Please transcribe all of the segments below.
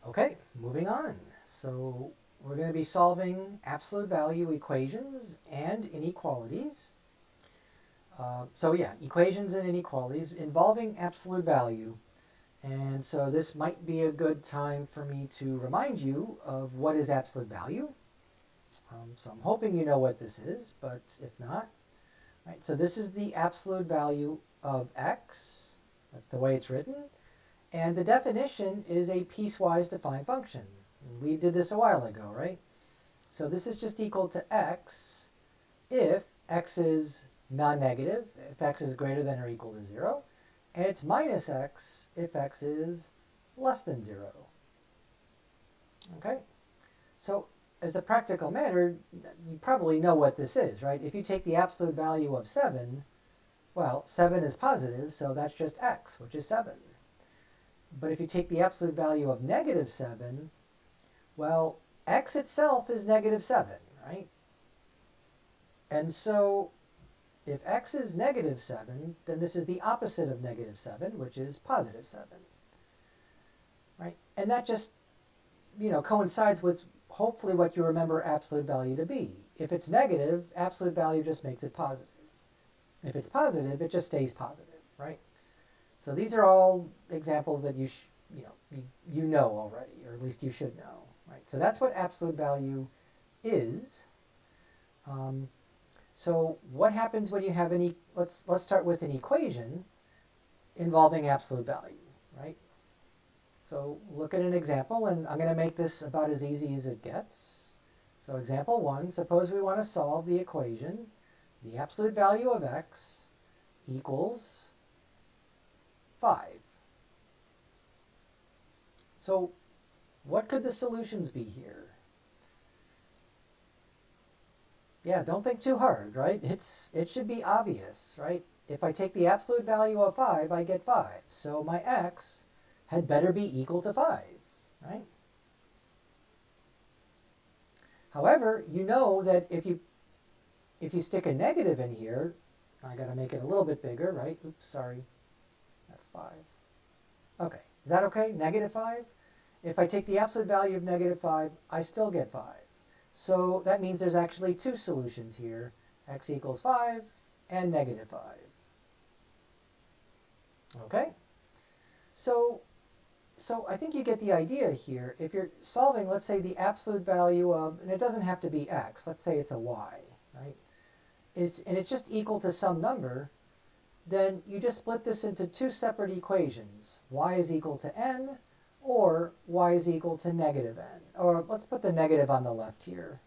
Okay, moving on. So we're going to be solving absolute value equations and inequalities. So yeah, equations and inequalities involving absolute value. And so this might be a good time for me to remind you of what is absolute value. So I'm hoping you know what this is, but if not, right, so this is the absolute value of x. That's the way it's written. And the definition is a piecewise defined function. We did this a while ago, right? So this is just equal to x if x is non-negative, if x is greater than or equal to 0, and it's minus x if x is less than 0. Okay? So as a practical matter, you probably know what this is, right? If you take the absolute value of 7, well, 7 is positive, so that's just x, which is 7. But if you take the absolute value of negative 7, well, x itself is negative 7, right? And so if x is negative 7, then this is the opposite of negative 7, which is positive 7, right? And that just, coincides with hopefully what you remember absolute value to be. If it's negative, absolute value just makes it positive. If it's positive, it just stays positive, right? So these are all examples that you know already, or at least you should know, right? So that's what absolute value is. So what happens when you have let's start with an equation involving absolute value, right? So look at an example, and I'm going to make this about as easy as it gets. So example 1, suppose we want to solve the equation, the absolute value of x equals 5. So what could the solutions be here? Yeah, don't think too hard, right? It should be obvious, right? If I take the absolute value of 5, I get 5. So my x had better be equal to 5, right? However, you know that if you stick a negative in here, I got to make it a little bit bigger, right? Oops, sorry. That's 5. Okay, is that okay? Negative 5? If I take the absolute value of negative 5, I still get 5. So that means there's actually two solutions here, x equals 5 and negative 5. Okay? So I think you get the idea here. If you're solving, let's say, the absolute value of, and it doesn't have to be x, let's say it's a y, right? It's just equal to some number, then you just split this into two separate equations. Y is equal to n, or y is equal to negative n. Or let's put the negative on the left here.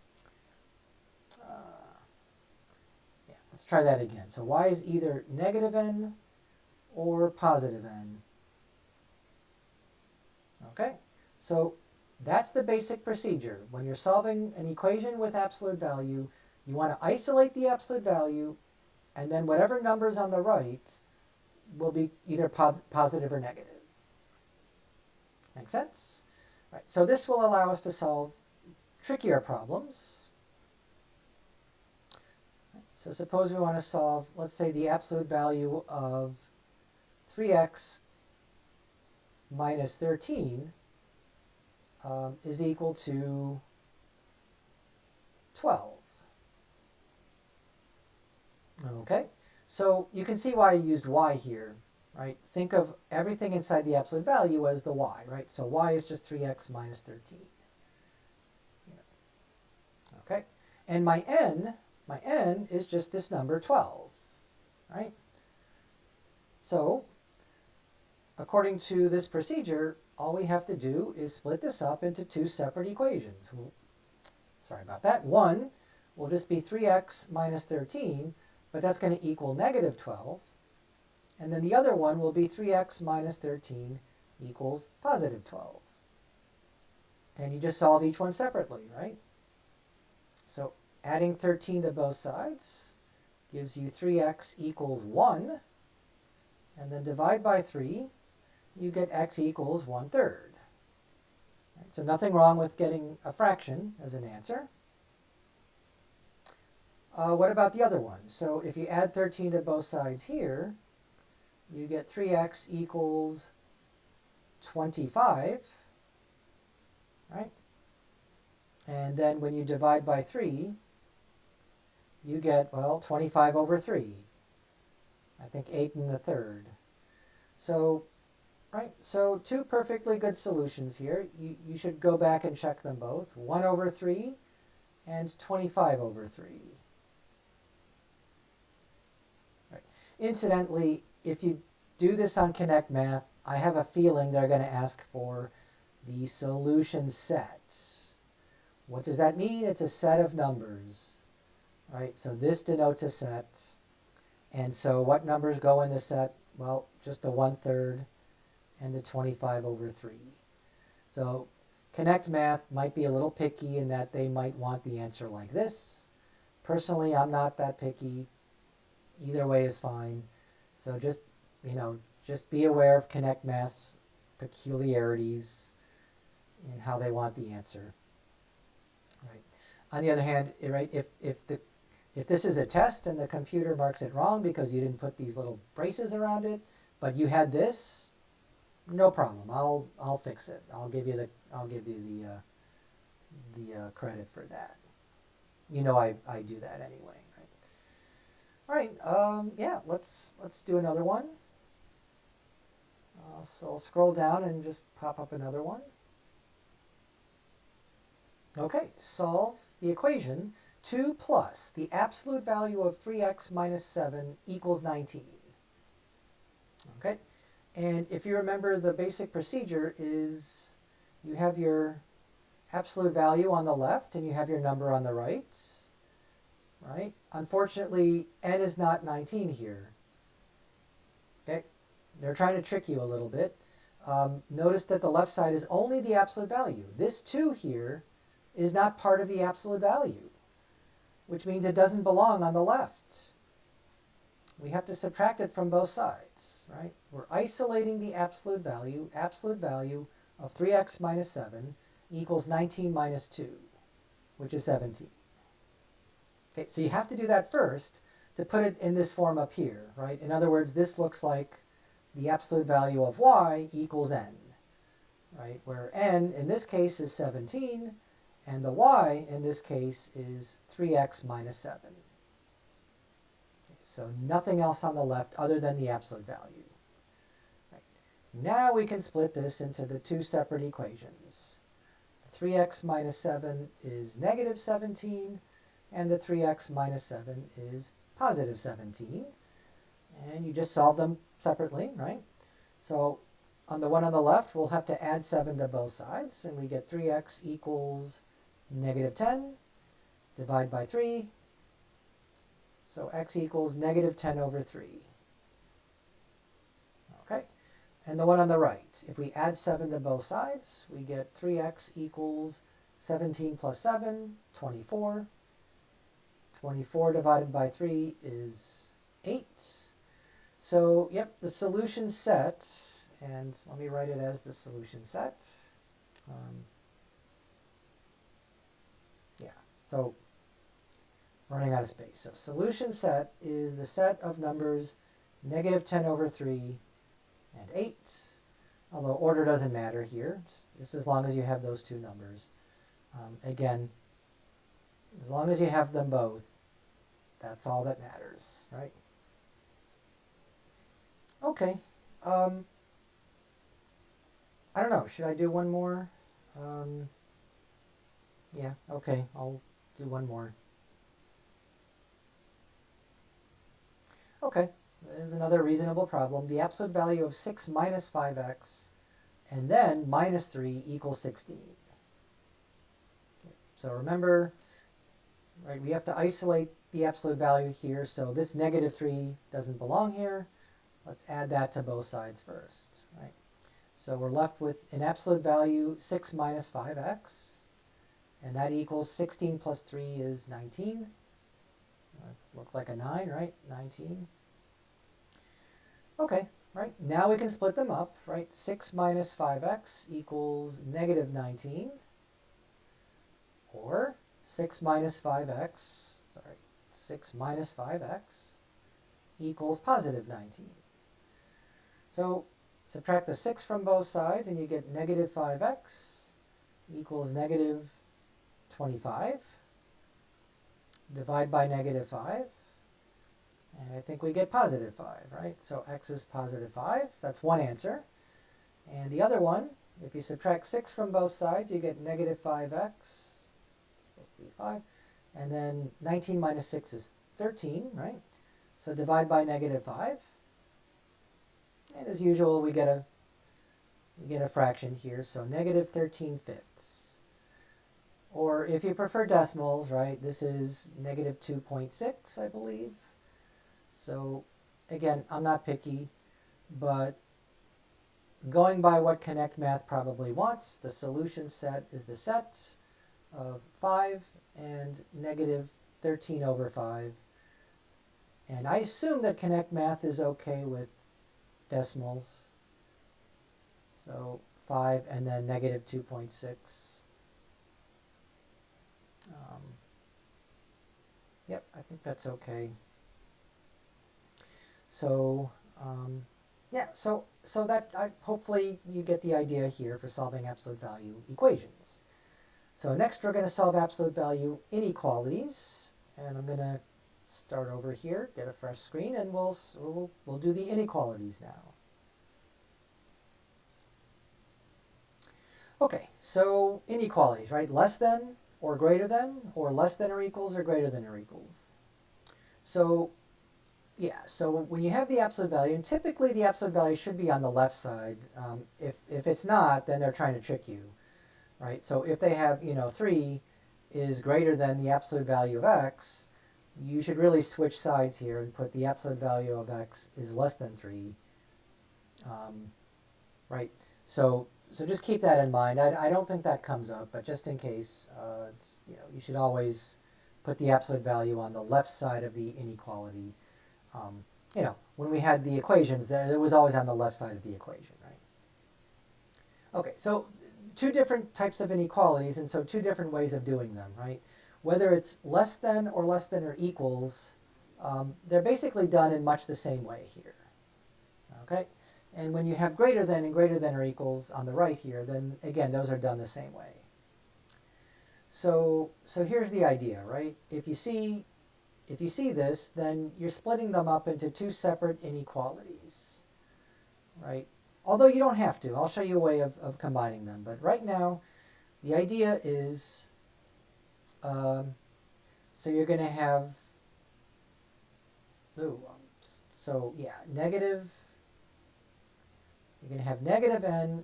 Yeah, let's try that again. So y is either negative n or positive n. Okay, so that's the basic procedure. When you're solving an equation with absolute value, you want to isolate the absolute value, and then whatever numbers on the right will be either positive or negative. Make sense? Right, so this will allow us to solve trickier problems. So suppose we want to solve, let's say, the absolute value of 3x minus 13 is equal to 12. Okay, so you can see why I used y here, right? Think of everything inside the absolute value as the y, right? So y is just 3x minus 13. Okay, and my n is just this number 12, right? So according to this procedure, all we have to do is split this up into two separate equations. Sorry about that. One will just be 3x minus 13, but that's going to equal negative 12. And then the other one will be 3x minus 13 equals positive 12. And you just solve each one separately, right? So adding 13 to both sides gives you 3x equals 1. And then divide by 3, you get x equals 1/3. Right, so nothing wrong with getting a fraction as an answer. What about the other one? So if you add 13 to both sides here, you get 3x equals 25. right? And then when you divide by 3, you get, well, 25 over 3. I think 8 1/3. So, right, so two perfectly good solutions here. You should go back and check them both. 1 over 3 and 25 over 3. Right. Incidentally, if you do this on Connect Math, I have a feeling they're going to ask for the solution set. What does that mean? It's a set of numbers, right? So this denotes a set. And so what numbers go in the set? Well, just the 1/3 and the 25 over 3. So Connect Math might be a little picky in that they might want the answer like this. Personally, I'm not that picky. Either way is fine. So just, just be aware of Connect Math's peculiarities in how they want the answer. Right. On the other hand, right, if this is a test and the computer marks it wrong because you didn't put these little braces around it, but you had this, no problem. I'll fix it. I'll give you the credit for that. I do that anyway, right? All right. Yeah. Let's do another one. So I'll scroll down and just pop up another one. Okay. Solve the equation 2 plus the absolute value of 3x minus 7 equals 19. Okay. And if you remember, the basic procedure is you have your absolute value on the left and you have your number on the right, right? Unfortunately, n is not 19 here. Okay? They're trying to trick you a little bit. Notice that the left side is only the absolute value. This 2 here is not part of the absolute value, which means it doesn't belong on the left. We have to subtract it from both sides, right? We're isolating the absolute value of 3x minus 7 equals 19 minus 2, which is 17. Okay, so you have to do that first to put it in this form up here, right? In other words, this looks like the absolute value of y equals n, right? Where n in this case is 17, and the y in this case is 3x minus 7. So nothing else on the left other than the absolute value. Right. Now we can split this into the two separate equations. The 3x minus 7 is negative 17, and the 3x minus 7 is positive 17. And you just solve them separately, right? So on the one on the left, we'll have to add 7 to both sides, and we get 3x equals negative 10. Divide by 3. So x equals negative 10 over 3. Okay, and the one on the right, if we add 7 to both sides, we get 3x equals 17 plus 7, 24. 24 divided by 3 is 8. So, yep, the solution set, and let me write it as the solution set. Yeah, so running out of space. So solution set is the set of numbers negative 10 over 3 and 8. Although order doesn't matter here, just as long as you have those two numbers. Again, as long as you have them both, that's all that matters, right? Okay. I don't know. Should I do one more? Yeah, okay. I'll do one more. Okay, there's another reasonable problem. The absolute value of 6 minus 5x and then minus 3 equals 16. Okay, so remember, right, we have to isolate the absolute value here, so this negative 3 doesn't belong here. Let's add that to both sides first, right? So we're left with an absolute value 6 minus 5x, and that equals 16 plus 3 is 19. That looks like a 9, right? 19. Okay, right, now we can split them up, right? 6 minus 5x equals negative 19, or 6 minus 5x, 6 minus 5x equals positive 19. So subtract the 6 from both sides and you get negative 5x, equals negative 25. Divide by negative 5. And I think we get positive 5, right? So x is positive 5. That's one answer. And the other one, if you subtract 6 from both sides, you get negative 5x. It's supposed to be 5. And then 19 minus 6 is 13, right? So divide by negative 5. And as usual, we get a fraction here, so negative 13/5. Or if you prefer decimals, right, this is negative 2.6, I believe. So again, I'm not picky, but going by what Connect Math probably wants, the solution set is the set of 5 and negative 13 over 5. And I assume that Connect Math is okay with decimals. So 5 and then negative 2.6. Yep, I think that's okay. So yeah, so that hopefully you get the idea here for solving absolute value equations. So next we're going to solve absolute value inequalities, and I'm going to start over here, get a fresh screen, and we'll do the inequalities now. Okay, so inequalities, right? Less than or greater than, or less than or equals or greater than or equals. So yeah, so when you have the absolute value, and typically the absolute value should be on the left side. If it's not, then they're trying to trick you, right? So if they have, 3 is greater than the absolute value of x, you should really switch sides here and put the absolute value of x is less than 3, right? So just keep that in mind. I don't think that comes up, but just in case, you should always put the absolute value on the left side of the inequality. When we had the equations, it was always on the left side of the equation, right? Okay, so two different types of inequalities, and so two different ways of doing them, right? Whether it's less than or equals, they're basically done in much the same way here, okay? And when you have greater than and greater than or equals on the right here, then again, those are done the same way. So here's the idea, right? If you see this, then you're splitting them up into two separate inequalities, right? Although you don't have to. I'll show you a way of combining them. But right now, the idea is, so you're going to have, negative, you're going to have negative n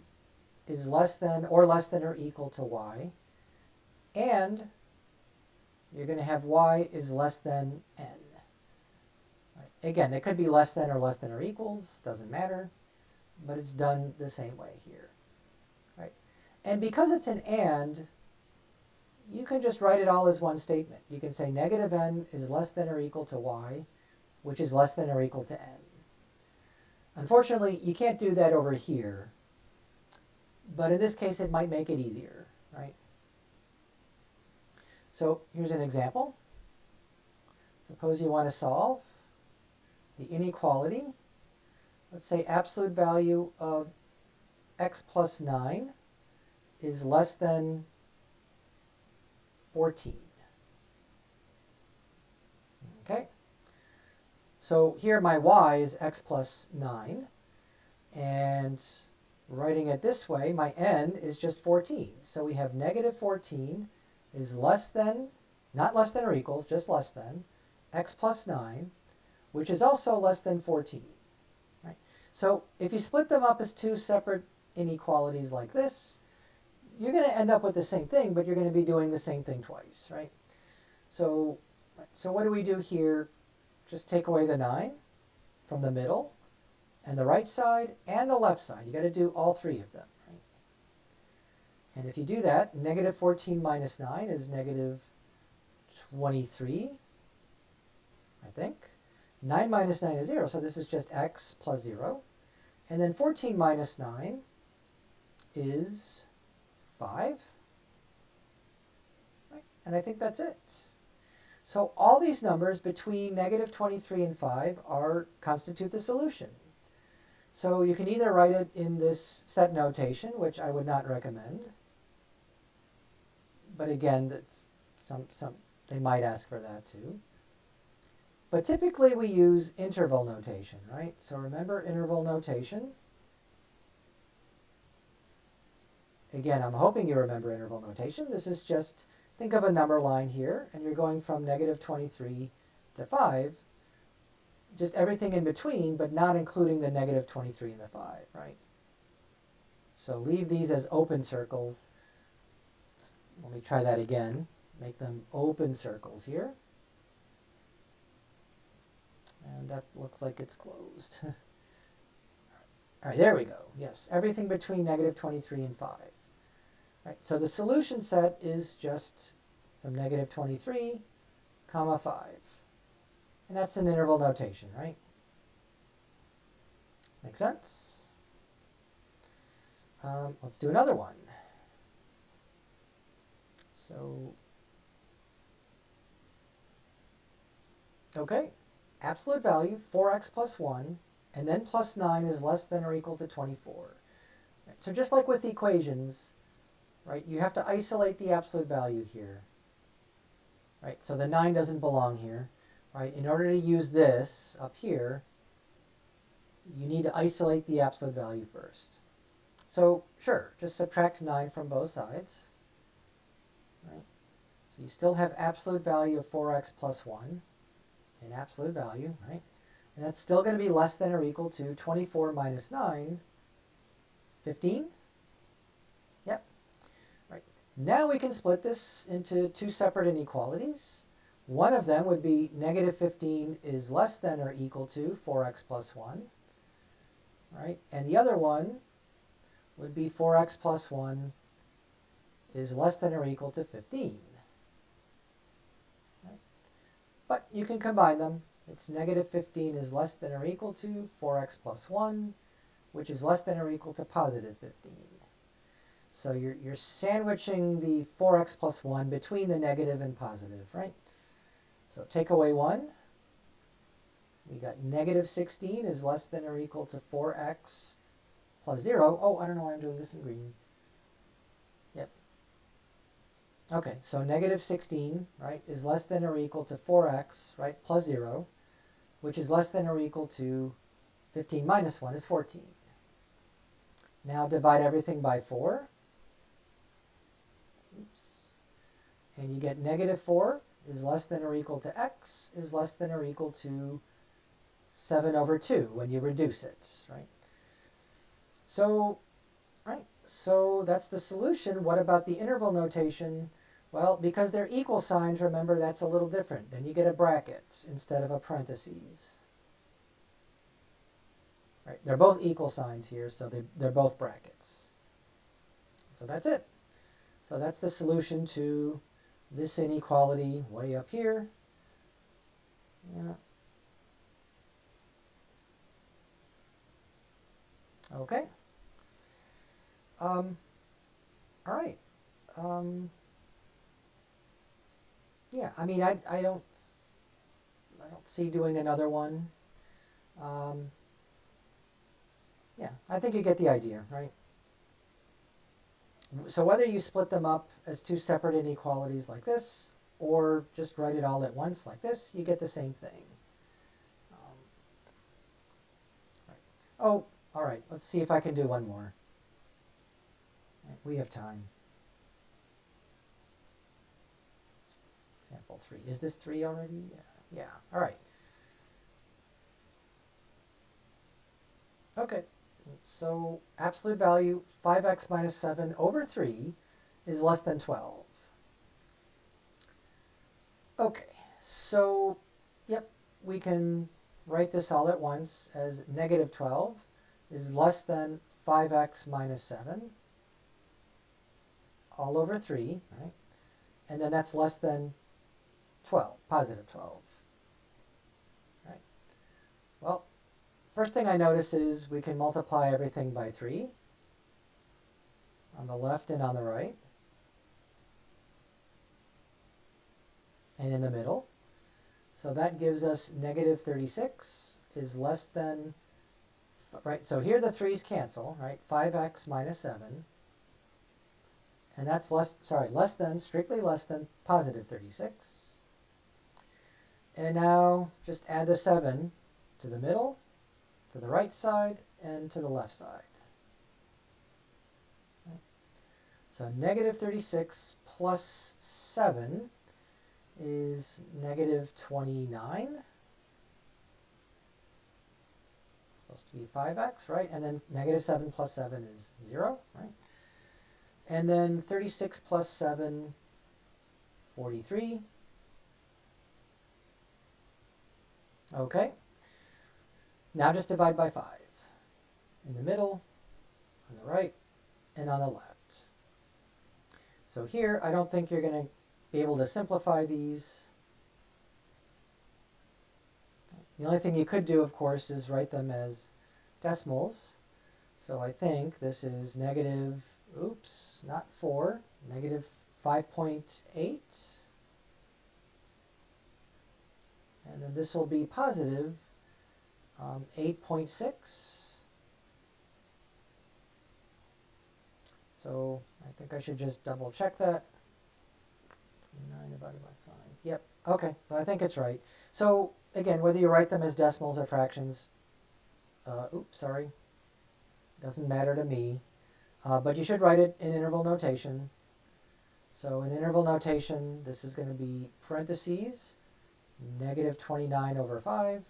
is less than or equal to y, and you're going to have y is less than n. Right. Again, they could be less than or equals, doesn't matter, but it's done the same way here. Right. And because it's an and, you can just write it all as one statement. You can say negative n is less than or equal to y, which is less than or equal to n. Unfortunately, you can't do that over here, but in this case, it might make it easier, right? So here's an example. Suppose you want to solve the inequality. Let's say absolute value of x plus 9 is less than 14. Okay? So here my y is x plus 9, and writing it this way, my n is just 14. So we have negative 14 is less than, not less than or equals, just less than, x plus 9, which is also less than 14. Right? So if you split them up as two separate inequalities like this, you're going to end up with the same thing, but you're going to be doing the same thing twice, right? So what do we do here? Just take away the 9 from the middle, and the right side, and the left side. You got to do all three of them, right? And if you do that, negative 14 minus 9 is negative 23, I think. 9 minus 9 is 0, so this is just x plus 0. And then 14 minus 9 is 5. Right? And I think that's it. So all these numbers between negative 23 and 5 constitute the solution. So you can either write it in this set notation, which I would not recommend, but again, that's they might ask for that too. But typically we use interval notation, right? So remember interval notation. Again, I'm hoping you remember interval notation. This is just, think of a number line here, and you're going from -23 to 5, just everything in between, but not including the -23 and the 5, right? So leave these as open circles. Let me try that again. Make them open circles here. And that looks like it's closed. All right, there we go. Yes, everything between -23 and 5. Right, so the solution set is just from -23, comma 5. And that's an interval notation, right? Make sense? Let's do another one. So, okay, absolute value, 4x plus 1, and then plus 9 is less than or equal to 24. Right, so just like with equations, right, you have to isolate the absolute value here. Right, so the 9 doesn't belong here. Right, in order to use this up here, you need to isolate the absolute value first. So sure, just subtract 9 from both sides. Right, so you still have absolute value of 4x plus 1 in absolute value, right? And that's still going to be less than or equal to 24 minus 9, 15? Yep. Right. Now we can split this into two separate inequalities. One of them would be -15 is less than or equal to 4x plus 1, right? And the other one would be 4x plus 1 is less than or equal to 15. Right? But you can combine them. It's -15 is less than or equal to 4x plus 1, which is less than or equal to positive 15. So you're sandwiching the 4x plus 1 between the negative and positive, right? So take away 1. We got -16 is less than or equal to 4x plus 0. Oh, I don't know why I'm doing this in green. Yep. Okay, so -16, right, is less than or equal to 4x, right, plus 0, which is less than or equal to 15 minus 1 is 14. Now divide everything by 4. Oops. And you get -4 is less than or equal to x is less than or equal to 7 over 2 when you reduce it, right? So, right, so that's the solution. What about the interval notation? Well, because they're equal signs, remember that's a little different. Then you get a bracket instead of a parentheses. Right, they're both equal signs here, so they're both brackets. So that's it. So that's the solution to this inequality way up here. Yeah. Okay. All right. Yeah, I mean, I don't see doing another one. Yeah, I think you get the idea, right? So whether you split them up as two separate inequalities like this, or just write it all at once like this, you get the same thing. Right. Oh, all right, let's see if I can do one more. We have time. Example 3. Is this 3 already? Yeah. All right. Okay. So absolute value 5x minus 7 over 3 is less than 12. Okay. So, yep, we can write this all at once as -12 is less than 5x minus 7 all over 3, right? And then that's less than 12, positive 12. Right. Well, first thing I notice is we can multiply everything by 3 on the left and on the right. And in the middle. So that gives us -36 is less than, right, so here the 3's cancel, right, 5x minus 7. and that's less than, strictly less than positive 36. And now just add the 7 to the middle, to the right side, and to the left side. So negative 36 plus 7 is negative 29. It's supposed to be 5x, right? And then negative 7 plus 7 is 0, right? And then 36 plus 7, 43. Okay. Now just divide by 5. In the middle, on the right, and on the left. So here, I don't think you're going to be able to simplify these. The only thing you could do, of course, is write them as decimals. So I think this is negative, oops, not 4, negative 5.8. And then this will be positive 8.6. So I think I should just double check that. 9 divided by 5. Yep, okay, so I think it's right. So again, whether you write them as decimals or fractions, doesn't matter to me. But you should write it in interval notation. So in interval notation, this is going to be parentheses, negative 29 over 5,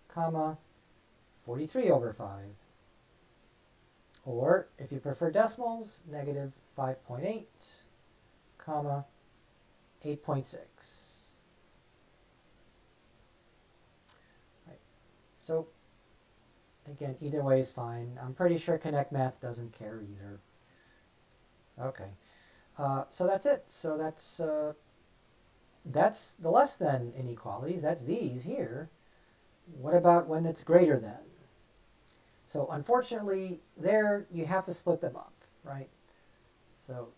comma, 43 over 5. Or, if you prefer decimals, negative 5.8, comma, 8.6. Right. So, again, either way is fine. I'm pretty sure Connect Math doesn't care either. Okay. So that's it. So that's the less than inequalities. That's these here. What about when it's greater than? So unfortunately, there you have to split them up, right? So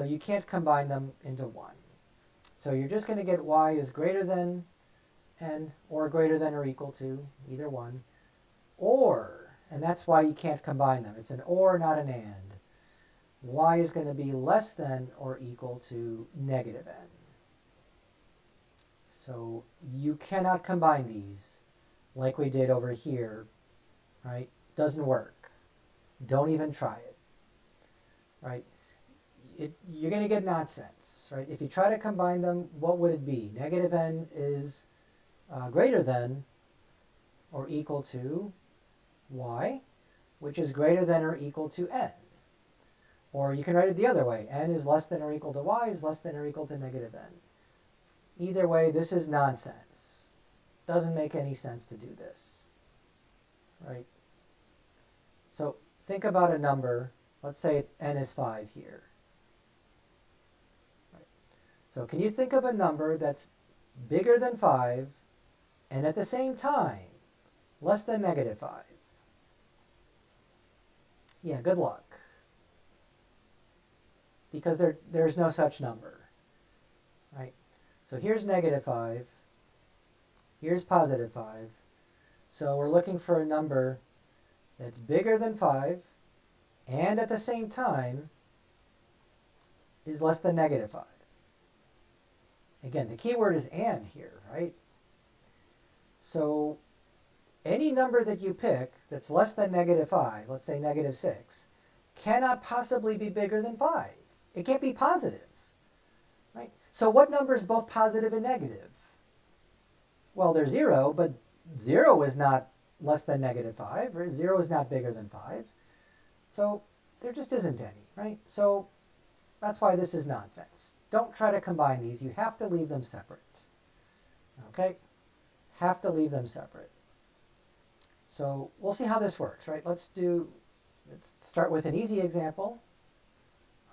you can't combine them into one. So you're just going to get y is greater than n, or greater than or equal to, either one. Or, and that's why you can't combine them. It's an or, not an and. Y is going to be less than or equal to negative n. So you cannot combine these like we did over here, right? Doesn't work. Don't even try it, right? You're going to get nonsense, right? If you try to combine them, what would it be? Negative n is greater than or equal to y, which is greater than or equal to n. Or you can write it the other way. N is less than or equal to y is less than or equal to negative n. Either way, this is nonsense. Doesn't make any sense to do this, right? So think about a number. Let's say n is 5 here. Right. So can you think of a number that's bigger than 5 and at the same time less than negative 5? Yeah, good luck. Because there's no such number, right? So here's negative 5. Here's positive 5. So we're looking for a number that's bigger than 5 and at the same time is less than negative 5. Again, the key word is and here, right? So any number that you pick that's less than negative 5, let's say negative 6, cannot possibly be bigger than 5. It can't be positive, right? So what number is both positive and negative? Well, there's 0, but 0 is not less than negative 5, or 0 is not bigger than 5. So there just isn't any, right? So that's why this is nonsense. Don't try to combine these. You have to leave them separate. Okay? Have to leave them separate. So we'll see how this works, right? Let's start with an easy example.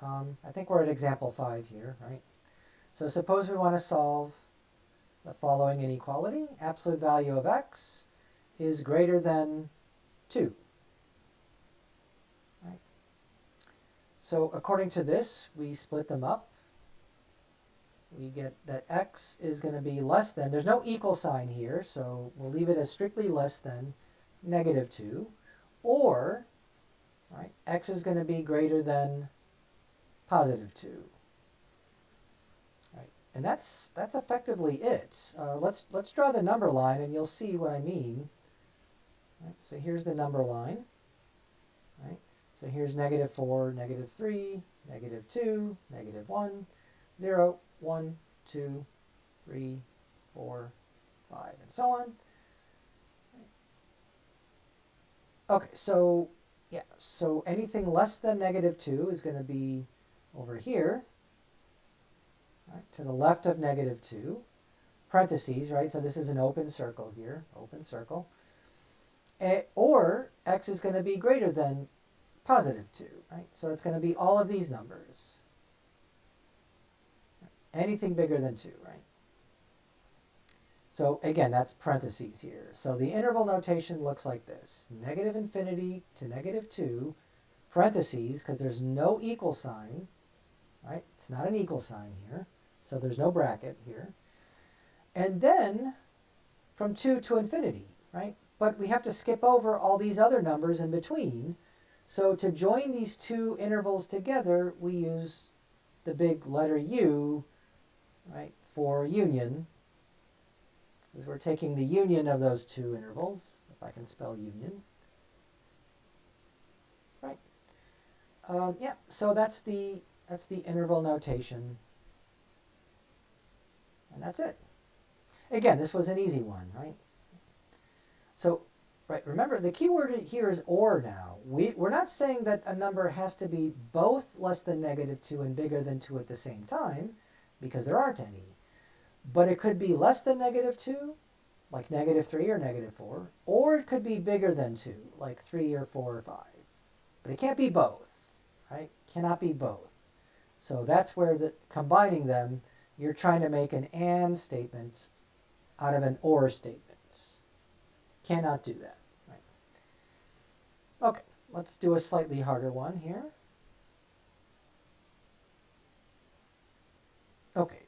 I think we're at example 5 here, right? So suppose we want to solve the following inequality. Absolute value of x is greater than 2. Right? So according to this, we split them up. We get that x is going to be less than, there's no equal sign here, so we'll leave it as strictly less than negative 2. Or, right, x is going to be greater than positive 2. Right. And that's effectively it. Let's draw the number line and you'll see what I mean. Right. So here's the number line. Right. So here's negative 4, negative 3, negative 2, negative 1, 0, 1, 2, 3, 4, 5, and so on. Okay, so yeah, so anything less than negative 2 is going to be over here, right, to the left of negative 2, parentheses, right? So this is an open circle here, open circle. Or x is going to be greater than positive 2, right? So it's going to be all of these numbers. Anything bigger than 2, right? So again, that's parentheses here. So the interval notation looks like this. Negative infinity to negative 2, parentheses, because there's no equal sign, right? It's not an equal sign here. So there's no bracket here. And then from 2 to infinity, right? But we have to skip over all these other numbers in between. So to join these two intervals together, we use the big letter U, right, for union. Because we're taking the union of those two intervals, if I can spell union. Right. Yeah, so that's the interval notation. And that's it. Again, this was an easy one, right? So, right, remember, the key word here is or now. We're not saying that a number has to be both less than negative 2 and bigger than 2 at the same time, because there aren't any. But it could be less than negative 2, like negative 3 or negative 4, or it could be bigger than 2, like 3 or 4 or 5. But it can't be both, right? Cannot be both. So that's where combining them, you're trying to make an and statement out of an or statement. Cannot do that, right? Okay, let's do a slightly harder one here. Okay,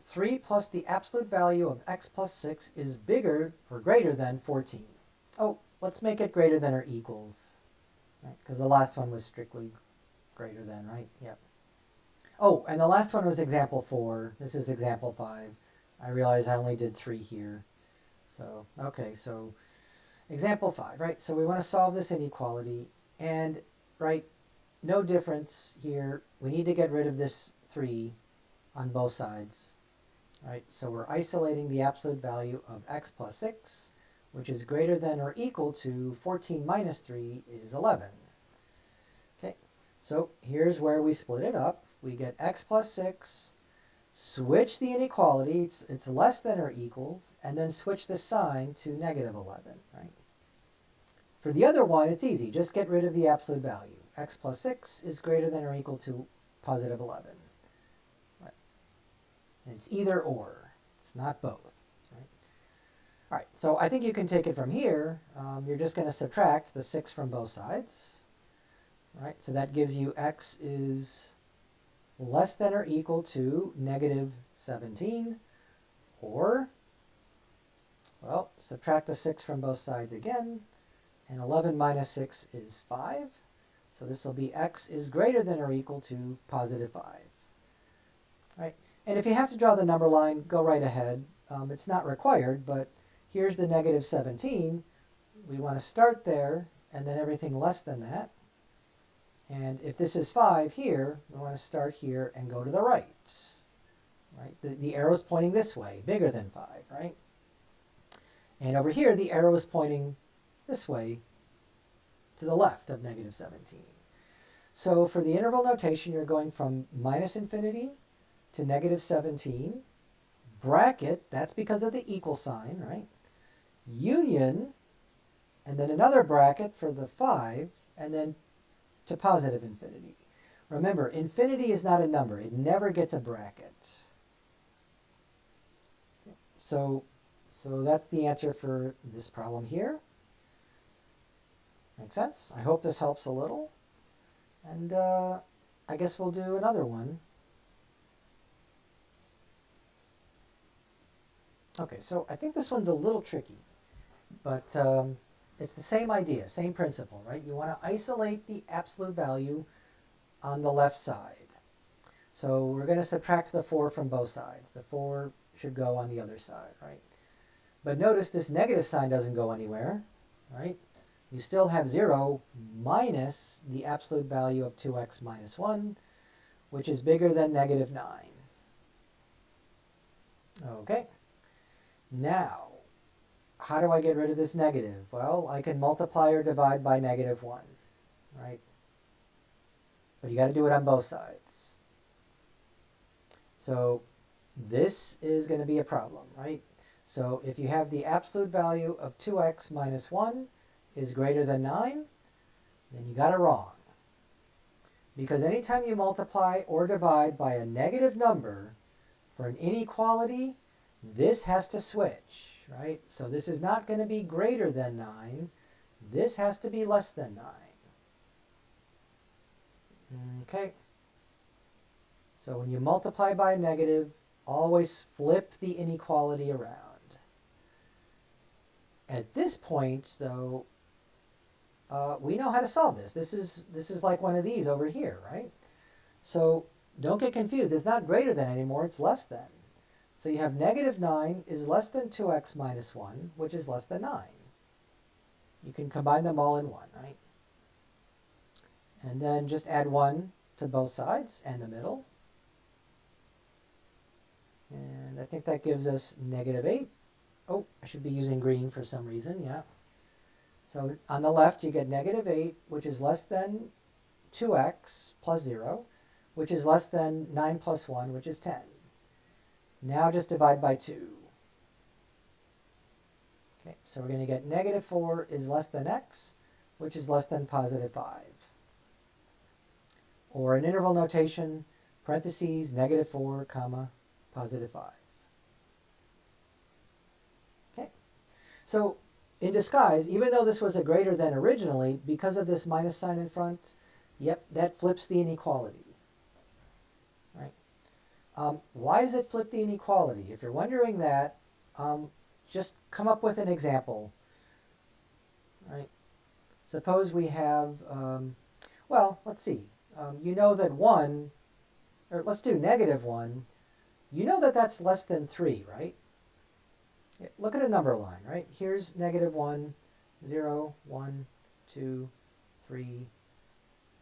3 plus the absolute value of x plus 6 is bigger or greater than 14. Oh, let's make it greater than or equals, right? Because the last one was strictly greater than, right? Yep. Oh, and the last one was example 4. This is example 5. I realize I only did 3 here. So, okay, so example 5, right? So we want to solve this inequality, and, right, no difference here. We need to get rid of this 3 on both sides, right? So we're isolating the absolute value of x plus 6, which is greater than or equal to 14 minus 3 is 11. Okay, so here's where we split it up. We get x plus 6, switch the inequality, it's less than or equals, and then switch the sign to negative 11, right? For the other one, it's easy. Just get rid of the absolute value. X plus 6 is greater than or equal to positive 11. Right? And it's either or. It's not both. Right? All right, so I think you can take it from here. You're just going to subtract the 6 from both sides. Right? So that gives you x is less than or equal to negative 17, or, well, subtract the 6 from both sides again, and 11 minus 6 is 5. So this will be x is greater than or equal to positive 5. Right? And if you have to draw the number line, go right ahead. It's not required, but here's the negative 17. We want to start there, and then everything less than that. And if this is 5 here, we want to start here and go to the right. Right? The arrow's pointing this way, bigger than 5, right? And over here, the arrow is pointing this way to the left of negative 17. So for the interval notation, you're going from minus infinity to negative 17. Bracket, that's because of the equal sign, right? Union, and then another bracket for the 5, and then to positive infinity. Remember, infinity is not a number. It never gets a bracket. So that's the answer for this problem here. Make sense? I hope this helps a little. And I guess we'll do another one. Okay, so I think this one's a little tricky, but it's the same idea, same principle, right? You want to isolate the absolute value on the left side. So we're going to subtract the 4 from both sides. The 4 should go on the other side, right? But notice this negative sign doesn't go anywhere, right? You still have 0 minus the absolute value of 2x minus 1, which is bigger than negative 9. Okay. Now, how do I get rid of this negative? Well, I can multiply or divide by negative 1, right? But you got to do it on both sides. So this is going to be a problem, right? So if you have the absolute value of 2x minus 1 is greater than 9, then you got it wrong. Because anytime you multiply or divide by a negative number for an inequality, this has to switch, right? So this is not going to be greater than 9. This has to be less than 9. Okay. So when you multiply by a negative, always flip the inequality around. At this point, though, we know how to solve this. This is like one of these over here, right? So don't get confused. It's not greater than anymore. It's less than. So you have negative 9 is less than 2x minus 1, which is less than 9. You can combine them all in 1, right? And then just add 1 to both sides and the middle. And I think that gives us negative 8. Oh, I should be using green for some reason, yeah. So on the left you get negative 8, which is less than 2x plus 0, which is less than 9 plus 1, which is 10. Now just divide by 2. Okay, so we're going to get negative 4 is less than x, which is less than positive 5. Or in interval notation, parentheses, negative 4, comma, positive 5. Okay, so in disguise, even though this was a greater than originally, because of this minus sign in front, yep, that flips the inequality. Right? Why does it flip the inequality? If you're wondering that, just come up with an example. Right? Suppose we have, well, let's see. You know that 1, or let's do negative 1. You know that that's less than 3, right? Look at a number line, right? Here's negative 1, 0, 1, 2, 3,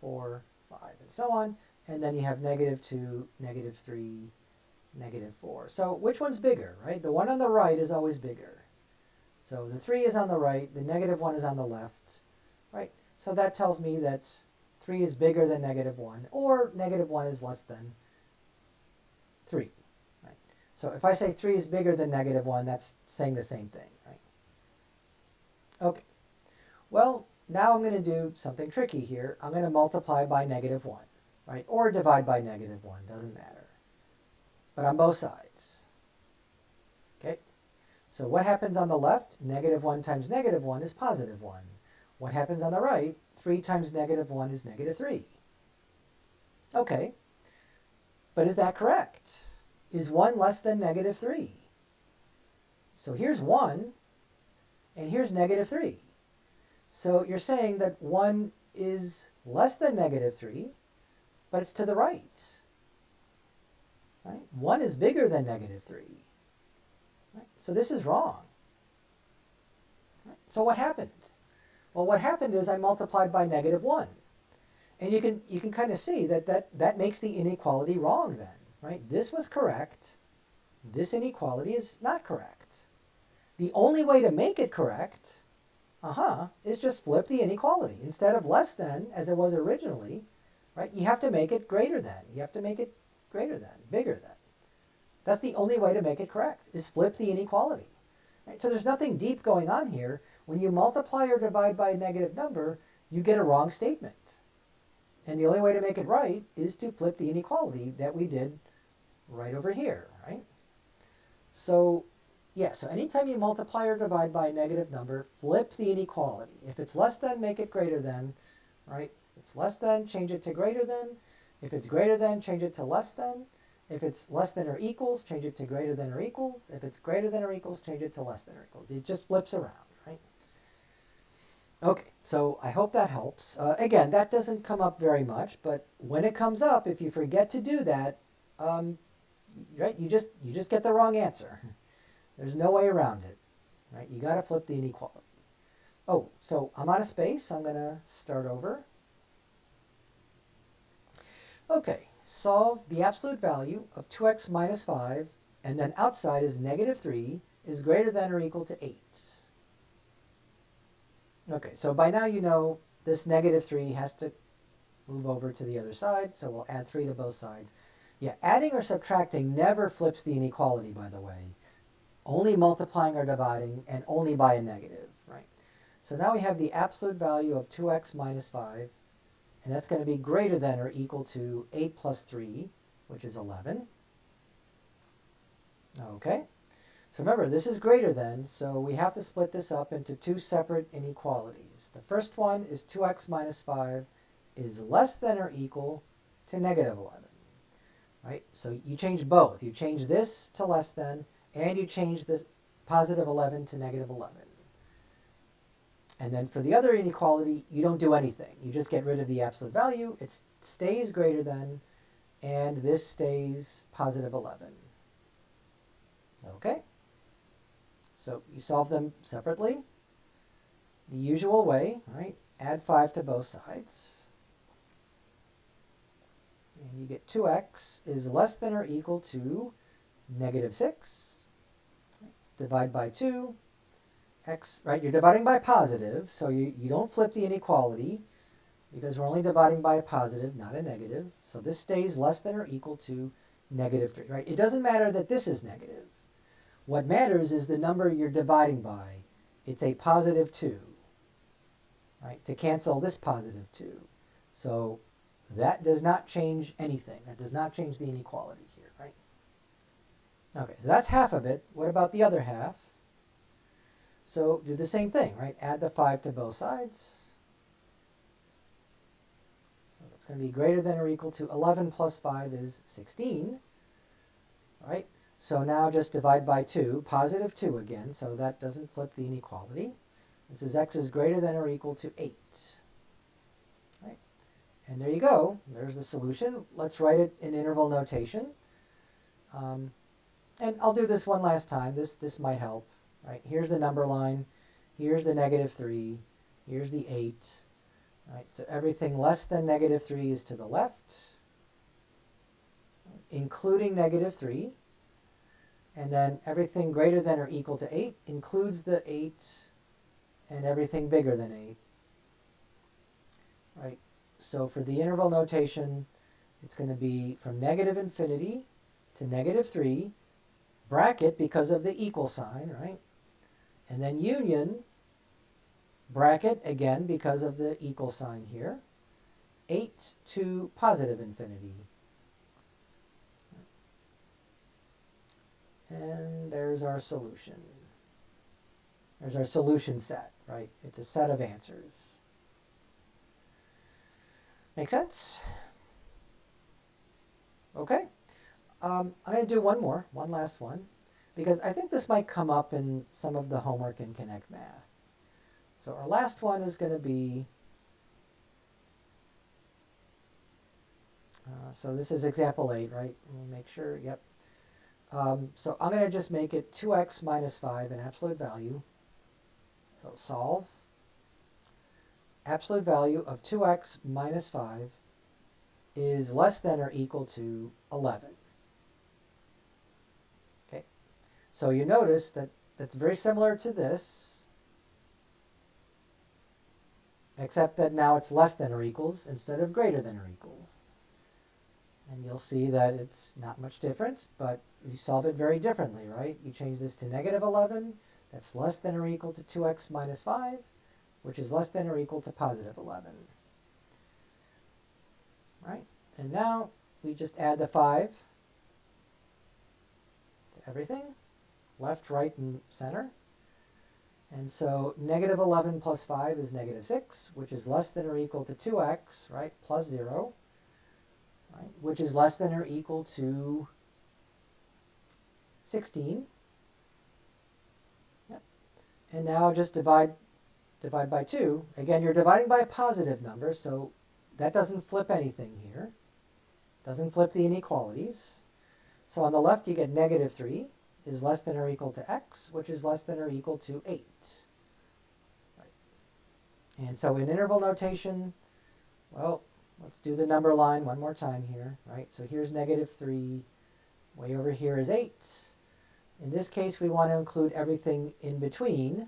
4, 5, and so on. And then you have negative 2, negative 3, negative 4. So which one's bigger, right? The one on the right is always bigger. So the 3 is on the right, the negative 1 is on the left, right? So that tells me that 3 is bigger than negative 1, or negative 1 is less than 3. Right? So if I say 3 is bigger than negative 1, that's saying the same thing. Right? Okay. Well, now I'm going to do something tricky here. I'm going to multiply by negative 1, right? Or divide by negative 1, doesn't matter. But on both sides. Okay? So what happens on the left? Negative 1 times negative 1 is positive 1. What happens on the right? 3 times negative 1 is negative 3. Okay. But is that correct? Is 1 less than negative 3? So here's 1, and here's negative 3. So you're saying that 1 is less than negative 3, but it's to the right. Right? 1 is bigger than negative 3. Right? So this is wrong. Right? So what happened? Well, what happened is I multiplied by negative 1. And you can kind of see that makes the inequality wrong then. Right? This was correct. This inequality is not correct. The only way to make it correct, is just flip the inequality. Instead of less than, as it was originally, right, you have to make it greater than. You have to make it greater than, bigger than. That's the only way to make it correct, is flip the inequality. Right? So there's nothing deep going on here. When you multiply or divide by a negative number, you get a wrong statement. And the only way to make it right is to flip the inequality that we did right over here, right? So, yeah, so anytime you multiply or divide by a negative number, flip the inequality. If it's less than, make it greater than, right? If it's less than, change it to greater than. If it's greater than, change it to less than. If it's less than or equals, change it to greater than or equals. If it's greater than or equals, change it to less than or equals. It just flips around, right? Okay, so I hope that helps. Again, that doesn't come up very much, but when it comes up, if you forget to do that, right? You just get the wrong answer. There's no way around it, right? You got to flip the inequality. Oh, so I'm out of space. I'm going to start over. Okay, solve the absolute value of 2x minus 5, and then outside is negative 3, is greater than or equal to 8. Okay, so by now you know this negative 3 has to move over to the other side, so we'll add 3 to both sides. Yeah, adding or subtracting never flips the inequality, by the way. Only multiplying or dividing, and only by a negative, right? So now we have the absolute value of 2x minus 5, and that's going to be greater than or equal to 8 plus 3, which is 11. Okay, so remember, this is greater than, so we have to split this up into two separate inequalities. The first one is 2x minus 5 is less than or equal to negative 11. Right? So you change both. You change this to less than, and you change the positive 11 to negative 11. And then for the other inequality, you don't do anything. You just get rid of the absolute value. It stays greater than, and this stays positive 11. Okay? So you solve them separately. The usual way, right? Add 5 to both sides. And you get 2x is less than or equal to negative 6. Divide by 2. X, right? You're dividing by positive, so you don't flip the inequality because we're only dividing by a positive, not a negative. So this stays less than or equal to negative 3, right? It doesn't matter that this is negative. What matters is the number you're dividing by. It's a positive 2, right? To cancel this positive 2. So that does not change anything. That does not change the inequality here, right? Okay, so that's half of it. What about the other half? So do the same thing, right? Add the 5 to both sides. So that's going to be greater than or equal to 11 plus 5 is 16, right? So now just divide by 2, positive 2 again, so that doesn't flip the inequality. This is x is greater than or equal to 8. Right? And there you go. There's the solution. Let's write it in interval notation. And I'll do this one last time. This might help. Right? Here's the number line. Here's the negative 3. Here's the 8. Right? So everything less than negative 3 is to the left, including negative 3. And then everything greater than or equal to 8 includes the 8, and everything bigger than 8. Right? So for the interval notation, it's going to be from negative infinity to negative 3, bracket because of the equal sign, right? And then union, bracket again because of the equal sign here, 8 to positive infinity. And there's our solution. There's our solution set, right? It's a set of answers. Make sense? Okay. I'm going to do one last one, because I think this might come up in some of the homework in Connect Math. So our last one is going to be, so this is example 8, right? We'll make sure, yep. So I'm going to just make it 2x minus 5 in absolute value. So solve. Absolute value of 2x minus 5 is less than or equal to 11. Okay. So you notice that that's very similar to this, except that now it's less than or equals instead of greater than or equals. And you'll see that it's not much different, but you solve it very differently, right? You change this to negative 11. That's less than or equal to 2x minus 5, which is less than or equal to positive 11. Right? And now we just add the 5 to everything, left, right, and center. And so negative 11 plus 5 is negative 6, which is less than or equal to 2x, right, plus 0, right, which is less than or equal to 16. Yep. And now just divide by 2. Again, you're dividing by a positive number, so that doesn't flip anything here. Doesn't flip the inequalities. So on the left you get negative 3 is less than or equal to x, which is less than or equal to 8. Right. And so in interval notation, well, let's do the number line one more time here. Right. So here's negative 3. Way over here is 8. In this case, we want to include everything in between.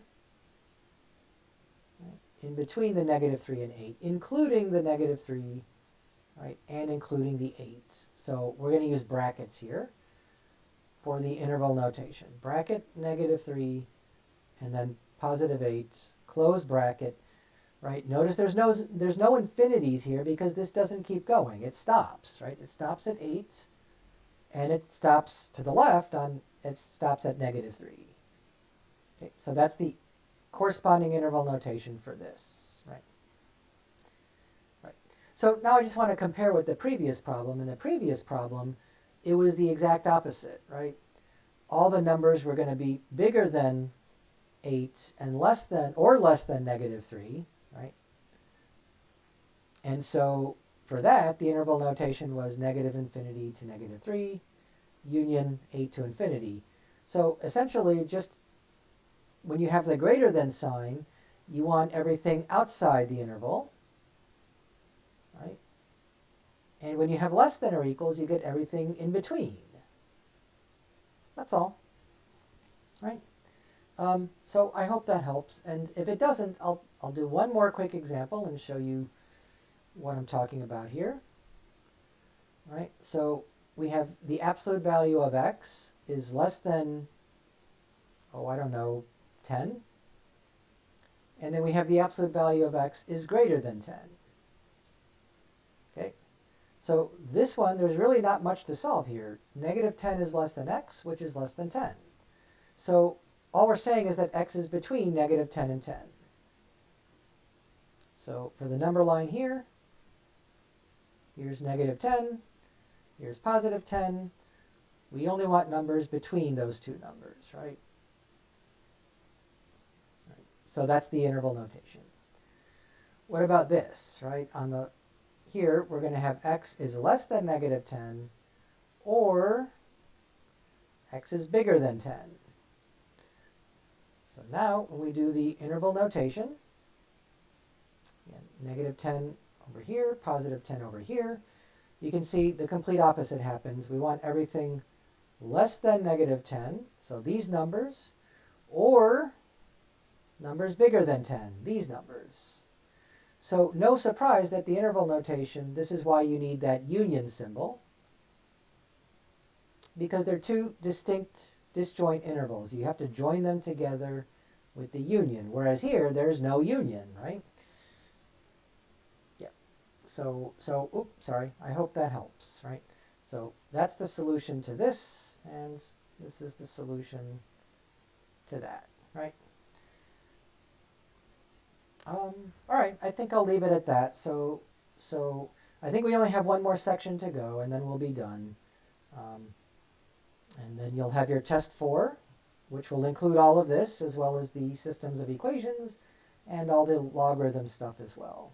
Right, in between the negative 3 and 8, including the negative 3, right, and including the 8. So we're going to use brackets here for the interval notation. Bracket negative 3 and then positive 8, close bracket. Right? Notice there's no infinities here because this doesn't keep going. It stops, right? It stops at 8 and it stops to the left it stops at negative 3. Okay, so that's the corresponding interval notation for this, right? Right. So now I just want to compare with the previous problem. In the previous problem, it was the exact opposite, right? All the numbers were going to be bigger than 8 and less than negative 3, right? And so for that, the interval notation was negative infinity to negative 3, union 8 to infinity. So essentially, just when you have the greater than sign, you want everything outside the interval, right? And when you have less than or equals, you get everything in between. That's all, right? So I hope that helps. And if it doesn't, I'll do one more quick example and show you what I'm talking about here. Right? So we have the absolute value of x is less than, oh, I don't know, 10. And then we have the absolute value of x is greater than 10. Okay? So this one, there's really not much to solve here. Negative 10 is less than x, which is less than 10. So all we're saying is that x is between negative 10 and 10. So for the number line here, here's negative 10, here's positive 10. We only want numbers between those two numbers, right? So that's the interval notation. What about this, right? Here, we're going to have x is less than negative 10, or x is bigger than 10. So now, when we do the interval notation, again, negative 10 over here, positive 10 over here, you can see the complete opposite happens. We want everything less than negative 10, so these numbers, or numbers bigger than 10, these numbers. So no surprise that the interval notation, this is why you need that union symbol, because they're two distinct disjoint intervals. You have to join them together with the union, whereas here there's no union, right? Yeah. Oops, sorry. I hope that helps, right? So that's the solution to this, and this is the solution to that, right? All right, I think I'll leave it at that. So I think we only have one more section to go, and then we'll be done. And then you'll have your test 4, which will include all of this, as well as the systems of equations, and all the logarithm stuff as well.